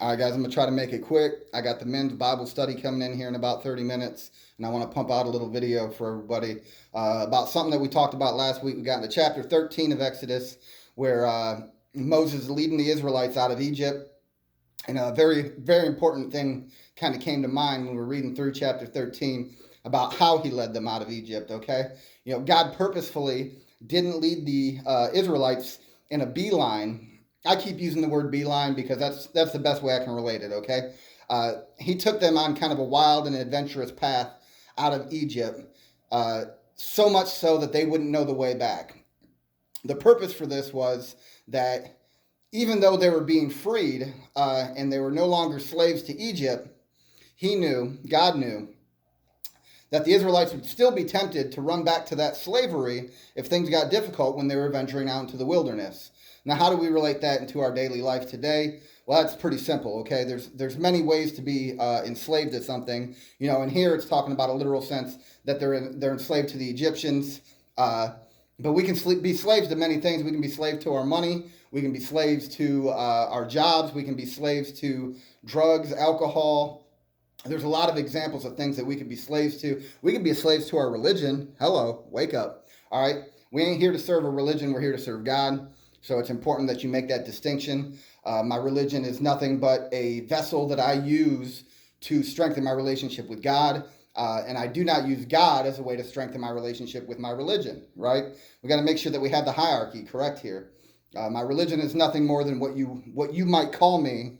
All right, guys, I'm going to try to make it quick. I got the men's Bible study coming in here in about 30 minutes, and I want to pump out a little video for everybody about something that we talked about last week. We got into chapter 13 of Exodus, where Moses is leading the Israelites out of Egypt. And a very, very important thing kind of came to mind when we were reading through chapter 13 about how he led them out of Egypt, okay? God purposefully didn't lead the Israelites in a beeline. I keep using the word beeline because that's the best way I can relate it, okay? He took them on kind of a wild and adventurous path out of Egypt, uh, so much so that they wouldn't know the way back. The purpose for this was that even though they were being freed and they were no longer slaves to Egypt, God knew, that the Israelites would still be tempted to run back to that slavery if things got difficult when they were venturing out into the wilderness. Now, how do we relate that into our daily life today? Well, that's pretty simple, okay? There's many ways to be enslaved to something, and here it's talking about a literal sense that they're enslaved to the Egyptians. But we can be slaves to many things. We can be slaves to our money. We can be slaves to our jobs. We can be slaves to drugs, alcohol. There's a lot of examples of things that we could be slaves to. We could be slaves to our religion. Hello, wake up. All right. We ain't here to serve a religion. We're here to serve God. So it's important that you make that distinction. My religion is nothing but a vessel that I use to strengthen my relationship with God. And I do not use God as a way to strengthen my relationship with my religion, right? We got to make sure that we have the hierarchy correct here. My religion is nothing more than what you might call me,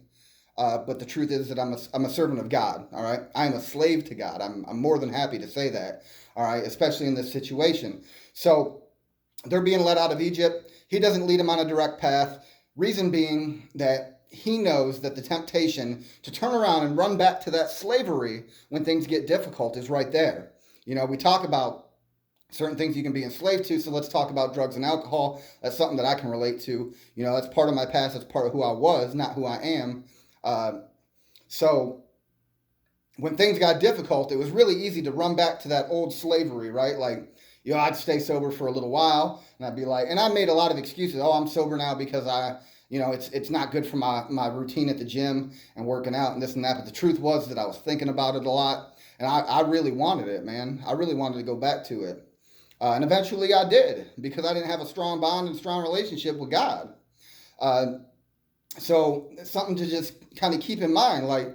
but the truth is that I'm a servant of God. All right, I am a slave to God. I'm more than happy to say that. All right, especially in this situation. So they're being led out of Egypt. He doesn't lead them on a direct path. Reason being that he knows that the temptation to turn around and run back to that slavery when things get difficult is right there. We talk about certain things you can be enslaved to, so let's talk about drugs and alcohol. That's something that I can relate to. That's part of my past. That's part of who I was, not who I am. Uh, so when things got difficult, it was really easy to run back to that old slavery, right? Like, I'd stay sober for a little while, and I'd be like, and I made a lot of excuses. Oh, I'm sober now because it's not good for my routine at the gym and working out and this and that. But the truth was that I was thinking about it a lot, and I really wanted it, man. I really wanted to go back to it. And eventually I did because I didn't have a strong bond and strong relationship with God. Uh, so it's something to just kind of keep in mind. Like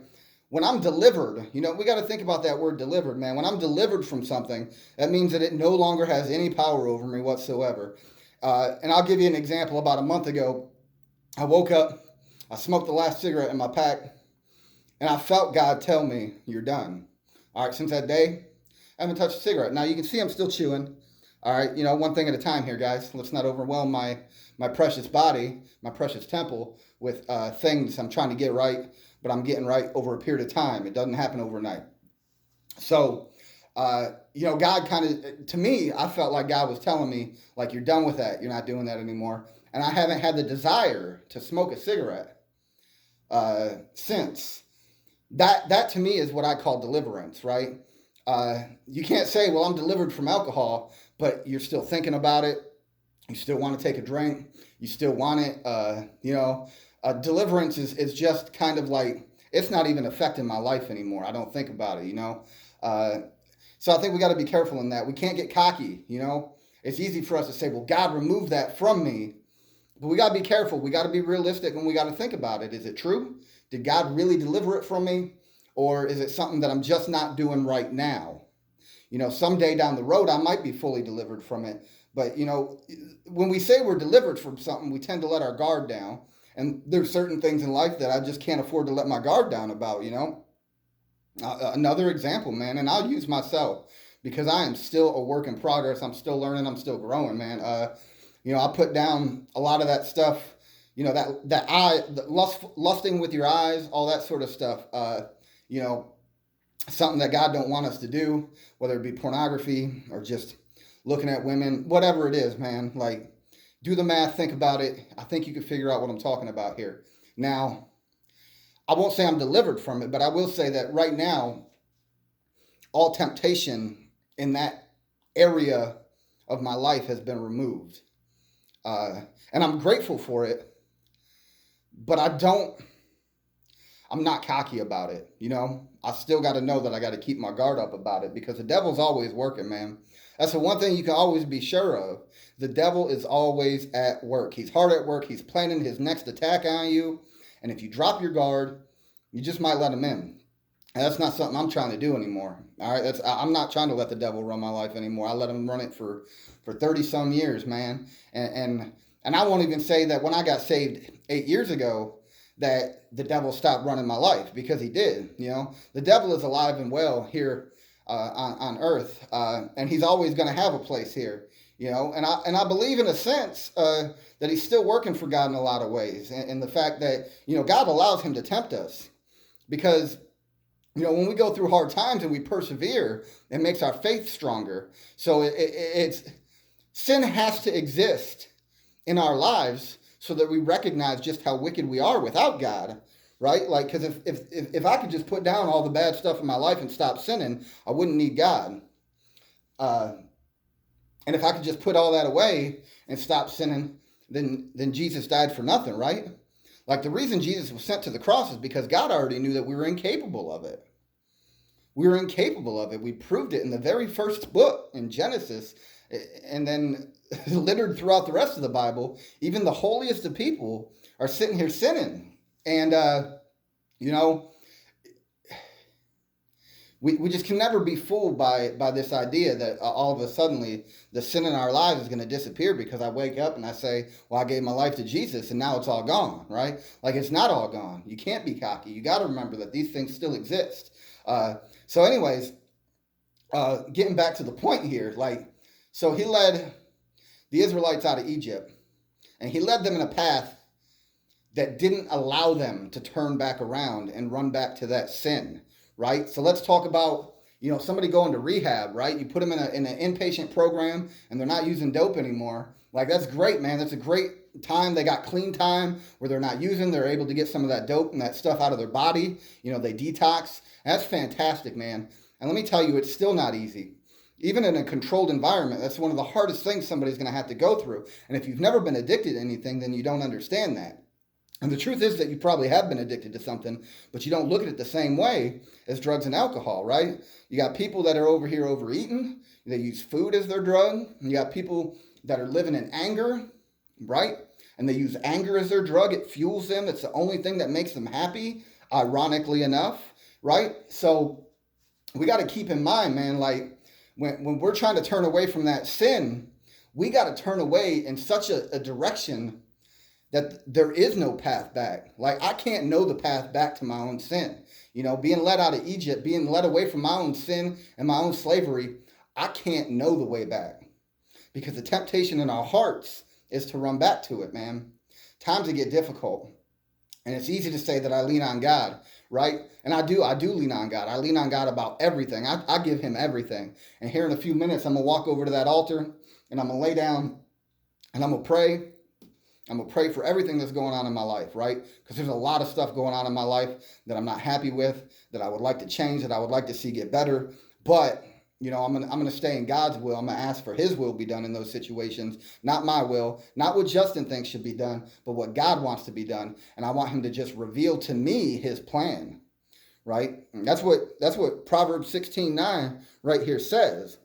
when I'm delivered, we got to think about that word delivered, man. When I'm delivered from something, that means that it no longer has any power over me whatsoever. And I'll give you an example. About a month ago, I woke up, I smoked the last cigarette in my pack, and I felt God tell me, "You're done." All right, since that day, I haven't touched a cigarette. Now you can see I'm still chewing. All right, one thing at a time here, guys. Let's not overwhelm my precious body, my precious temple, with things I'm trying to get right, but I'm getting right over a period of time. It doesn't happen overnight. So, God kind of, to me, I felt like God was telling me, like, you're done with that. You're not doing that anymore. And I haven't had the desire to smoke a cigarette since. That to me is what I call deliverance, right? You can't say, well, I'm delivered from alcohol, but you're still thinking about it. You still want to take a drink. You still want it. Deliverance is just kind of like, it's not even affecting my life anymore. I don't think about it. Uh, so I think we got to be careful in that. We can't get cocky. It's easy for us to say, well, God removed that from me. But we got to be careful. We got to be realistic and we got to think about it. Is it true? Did God really deliver it from me? Or is it something that I'm just not doing right now? Someday down the road, I might be fully delivered from it. But, when we say we're delivered from something, we tend to let our guard down. And there's certain things in life that I just can't afford to let my guard down about. Another example, man, and I'll use myself because I am still a work in progress. I'm still learning. I'm still growing, man. I put down a lot of that stuff, that lusting with your eyes, all that sort of stuff. You know, Something that God don't want us to do, whether it be pornography or just looking at women, whatever it is, man. Like, do the math, think about it. I think you can figure out what I'm talking about here. Now, I won't say I'm delivered from it, but I will say that right now, all temptation in that area of my life has been removed. Uh, and I'm grateful for it, but I don't. I'm not cocky about it. I still got to know that I got to keep my guard up about it because the devil's always working, man. That's the one thing you can always be sure of. The devil is always at work. He's hard at work. He's planning his next attack on you. And if you drop your guard, you just might let him in. And that's not something I'm trying to do anymore. All right, I'm not trying to let the devil run my life anymore. I let him run it for 30 some years, man. And I won't even say that when I got saved 8 years ago that the devil stopped running my life, because he did. The devil is alive and well here on earth, and he's always going to have a place here. And I believe in a sense that he's still working for God in a lot of ways, and the fact that God allows him to tempt us, because when we go through hard times and we persevere, it makes our faith stronger. So it's sin has to exist in our lives so that we recognize just how wicked we are without God, right? Like, because if I could just put down all the bad stuff in my life and stop sinning, I wouldn't need God. And if I could just put all that away and stop sinning, then Jesus died for nothing, right? Like, the reason Jesus was sent to the cross is because God already knew that we were incapable of it. We were incapable of it. We proved it in the very first book in Genesis, and then littered throughout the rest of the Bible. Even the holiest of people are sitting here sinning. And, we just can never be fooled by this idea that all of a sudden the sin in our lives is going to disappear because I wake up and I say, well, I gave my life to Jesus and now it's all gone, right? Like, it's not all gone. You can't be cocky. You got to remember that these things still exist. So anyways, getting back to the point here, so he led the Israelites out of Egypt, and he led them in a path that didn't allow them to turn back around and run back to that sin, right? So let's talk about, somebody going to rehab, right? You put them in an inpatient program and they're not using dope anymore. Like, that's great, man. That's a great time. They got clean time where they're not using. They're able to get some of that dope and that stuff out of their body. They detox. That's fantastic, man. And let me tell you, it's still not easy. Even in a controlled environment, that's one of the hardest things somebody's going to have to go through. And if you've never been addicted to anything, then you don't understand that. And the truth is that you probably have been addicted to something, but you don't look at it the same way as drugs and alcohol, right? You got people that are over here overeating. They use food as their drug. You got people that are living in anger, right? And they use anger as their drug. It fuels them. It's the only thing that makes them happy, ironically enough, right? So we got to keep in mind, man, like, when we're trying to turn away from that sin, we got to turn away in such a direction that there is no path back. Like, I can't know the path back to my own sin. Being led out of Egypt, being led away from my own sin and my own slavery, I can't know the way back. Because the temptation in our hearts is to run back to it, man. Times get difficult. And it's easy to say that I lean on God, right? And I do lean on God. I lean on God about everything. I give him everything. And here in a few minutes, I'm going to walk over to that altar and I'm going to lay down and I'm going to pray. I'm going to pray for everything that's going on in my life, right? Because there's a lot of stuff going on in my life that I'm not happy with, that I would like to change, that I would like to see get better. But, I'm going to stay in God's will. I'm going to ask for his will be done in those situations, not my will, not what Justin thinks should be done, but what God wants to be done. And I want him to just reveal to me his plan, right? And that's what Proverbs 16:9 right here says.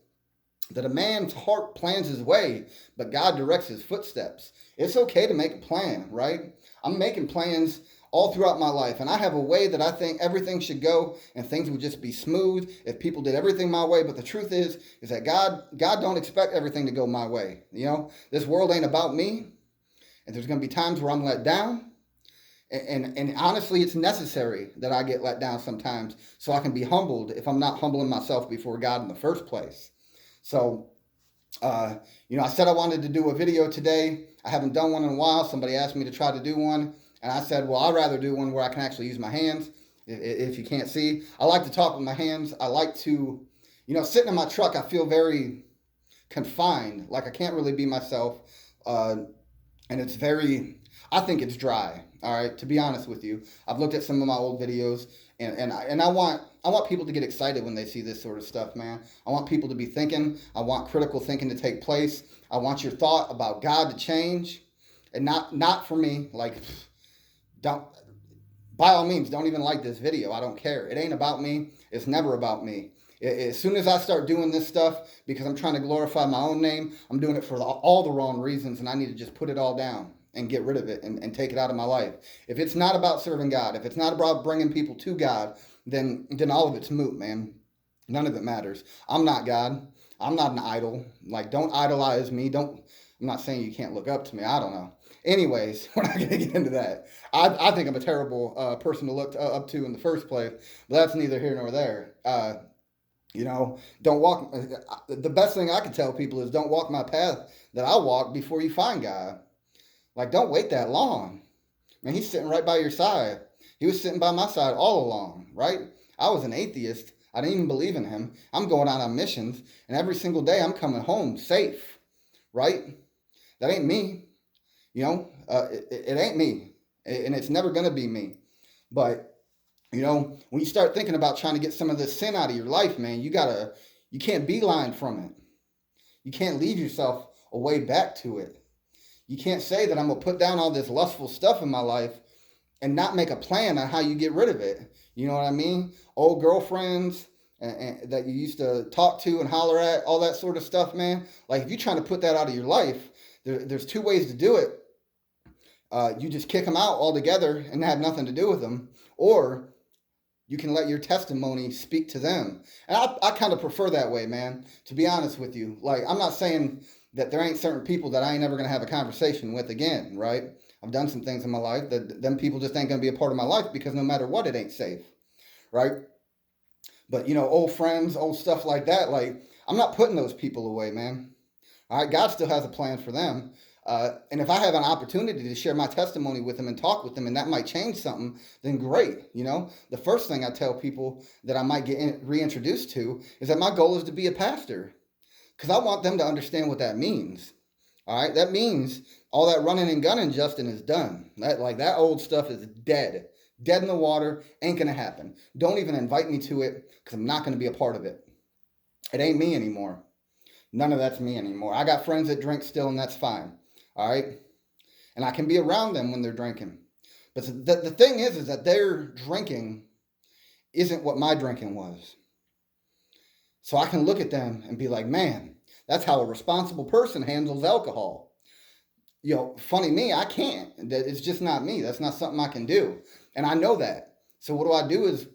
That a man's heart plans his way, but God directs his footsteps. It's okay to make a plan, right? I'm making plans all throughout my life, and I have a way that I think everything should go, and things would just be smooth if people did everything my way. But the truth is that God don't expect everything to go my way. This world ain't about me, and there's going to be times where I'm let down. And honestly, it's necessary that I get let down sometimes so I can be humbled if I'm not humbling myself before God in the first place. So, I said I wanted to do a video today. I haven't done one in a while. Somebody asked me to try to do one. And I said, well, I'd rather do one where I can actually use my hands. If you can't see, I like to talk with my hands. I like to, sitting in my truck, I feel very confined. Like, I can't really be myself. And I think it's dry. All right. To be honest with you, I've looked at some of my old videos and I want people to get excited when they see this sort of stuff, man. I want people to be thinking. I want critical thinking to take place. I want your thought about God to change, and not for me. Like, by all means, don't even like this video. I don't care. It ain't about me. It's never about me. As soon as I start doing this stuff because I'm trying to glorify my own name, I'm doing it for all the wrong reasons, and I need to just put it all down and get rid of it and take it out of my life. If it's not about serving God, if it's not about bringing people to God, then all of it's moot, man. None of it matters. I'm not God. I'm not an idol. Like, don't idolize me. I'm not saying you can't look up to me. I don't know. Anyways, we're not going to get into that. I think I'm a terrible person to look up to in the first place, but that's neither here nor there. Don't walk. The best thing I can tell people is don't walk my path that I walk before you find God. Like, don't wait that long. Man, he's sitting right by your side. He was sitting by my side all along, right? I was an atheist. I didn't even believe in him. I'm going out on missions, and every single day I'm coming home safe, right? That ain't me. It ain't me, and it's never going to be me. But, when you start thinking about trying to get some of this sin out of your life, man, you can't beeline from it. You can't lead yourself a way back to it. You can't say that I'm going to put down all this lustful stuff in my life and not make a plan on how you get rid of it. You know what I mean? Old girlfriends and that you used to talk to and holler at, all that sort of stuff, man. Like, if you're trying to put that out of your life, there's two ways to do it. You just kick them out altogether and have nothing to do with them, or you can let your testimony speak to them. And I kind of prefer that way, man, to be honest with you. Like, I'm not saying that there ain't certain people that I ain't never going to have a conversation with again, right? I've done some things in my life that them people just ain't going to be a part of my life because no matter what, it ain't safe, right? But, old friends, old stuff like that, like, I'm not putting those people away, man. All right, God still has a plan for them. And if I have an opportunity to share my testimony with them and talk with them, and that might change something, then great. The first thing I tell people that I might get reintroduced to is that my goal is to be a pastor, because I want them to understand what that means. All right, that means all that running and gunning, Justin, is done. That old stuff is dead in the water. Ain't gonna happen. Don't even invite me to it, because I'm not gonna be a part of it. It ain't me anymore. None of that's me anymore. I got friends that drink still, and that's fine. All right, and I can be around them when they're drinking. But the thing is that their drinking isn't what my drinking was. So I can look at them and be like, man, that's how a responsible person handles alcohol. Funny me, I can't. It's just not me. That's not something I can do. And I know that. So what I do is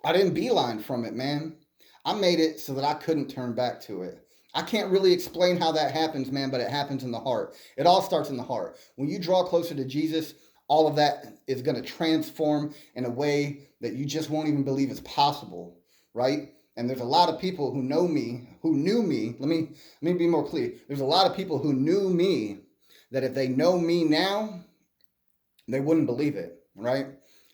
I didn't beeline from it, man. I made it so that I couldn't turn back to it. I can't really explain how that happens, man, but it happens in the heart. It all starts in the heart. When you draw closer to Jesus, all of that is going to transform in a way that you just won't even believe is possible, right? And there's a lot of people who knew me. Let me be more clear. There's a lot of people who knew me that if they know me now, they wouldn't believe it, right?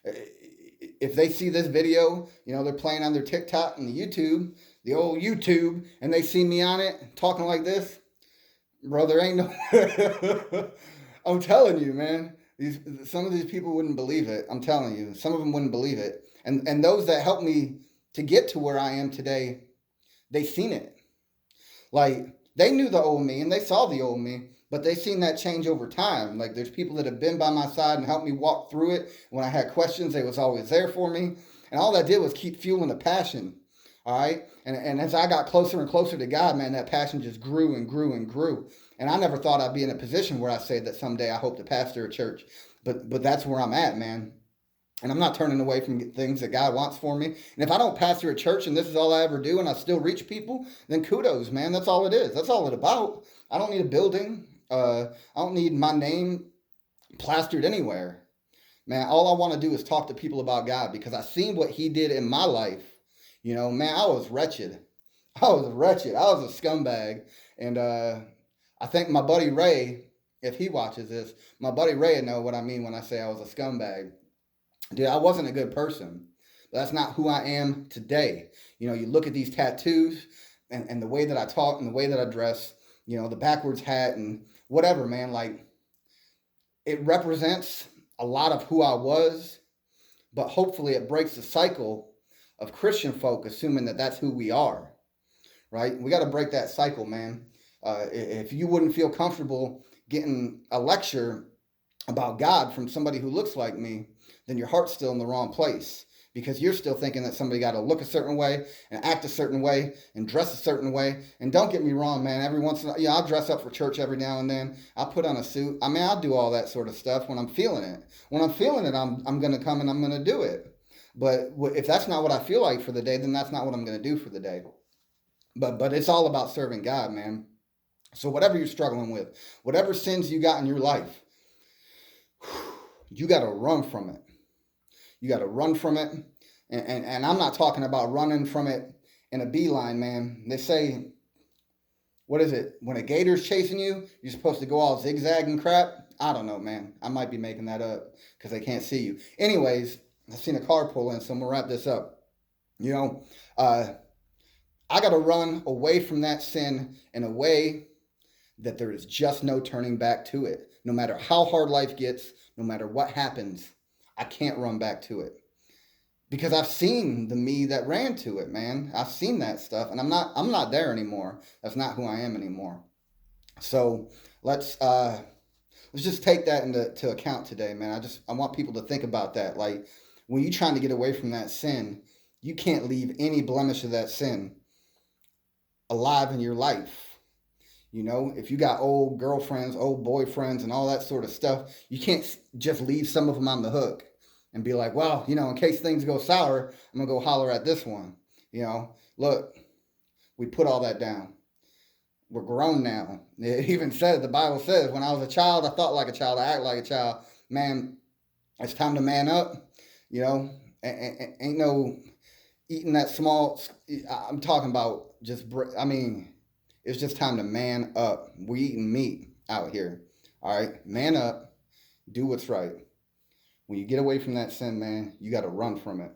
If they see this video, they're playing on their TikTok and the old YouTube, and they see me on it talking like this, bro, there ain't no... I'm telling you, man, some of these people wouldn't believe it. I'm telling you, some of them wouldn't believe it. And those that helped me to get to where I am today, they seen it. Like, they knew the old me and they saw the old me, but they seen that change over time. Like, there's people that have been by my side and helped me walk through it. When I had questions, they was always there for me. And all that did was keep fueling the passion. All right. And as I got closer and closer to God, man, that passion just grew and grew and grew. And I never thought I'd be in a position where I say that someday I hope to pastor a church. But that's where I'm at, man. And I'm not turning away from things that God wants for me. And if I don't pastor a church and this is all I ever do and I still reach people, then kudos, man. That's all it is. That's all it's about. I don't need a building. I don't need my name plastered anywhere. Man, all I want to do is talk to people about God, because I seen what he did in my life. Man, I was wretched. I was a scumbag. And I think my buddy Ray, if he watches this, my buddy Ray would know what I mean when I say I was a scumbag. Dude, I wasn't a good person. But that's not who I am today. You look at these tattoos and the way that I talk and the way that I dress, the backwards hat and whatever, man. Like, it represents a lot of who I was, but hopefully it breaks the cycle of Christian folk assuming that that's who we are, right? We got to break that cycle, man. If you wouldn't feel comfortable getting a lecture about God from somebody who looks like me, then your heart's still in the wrong place, because you're still thinking that somebody got to look a certain way and act a certain way and dress a certain way. And don't get me wrong, man. Every once in a while, I'll dress up for church every now and then. I'll put on a suit. I mean, I'll do all that sort of stuff when I'm feeling it. When I'm feeling it, I'm going to come and I'm going to do it. But if that's not what I feel like for the day, then that's not what I'm going to do for the day. But it's all about serving God, man. So whatever you're struggling with, whatever sins you got in your life, you got to run from it. You got to run from it. And I'm not talking about running from it in a beeline, man. They say, what is it? When a gator's chasing you, you're supposed to go all zigzag and crap. I don't know, man. I might be making that up because they can't see you. Anyways, I've seen a car pull in, so I'm going to wrap this up. You know, I got to run away from that sin in a way that there is just no turning back to it. No matter how hard life gets, no matter what happens, I can't run back to it. Because I've seen the me that ran to it, man. I've seen that stuff, and I'm not there anymore. That's not who I am anymore. So let's just take that into account today, man. I want people to think about that. Like, when you're trying to get away from that sin, you can't leave any blemish of that sin alive in your life. You know, if you got old girlfriends, old boyfriends, and all that sort of stuff, you can't just leave some of them on the hook and be like, well, you know, in case things go sour, I'm going to go holler at this one. You know, look, we put all that down. We're grown now. It even says, the Bible says, when I was a child, I thought like a child, I act like a child. Man, it's time to man up. You know, ain't no eating that small. I'm talking about just, it's just time to man up. We're eating meat out here. All right, man up. Do what's right. When you get away from that sin, man, you got to run from it.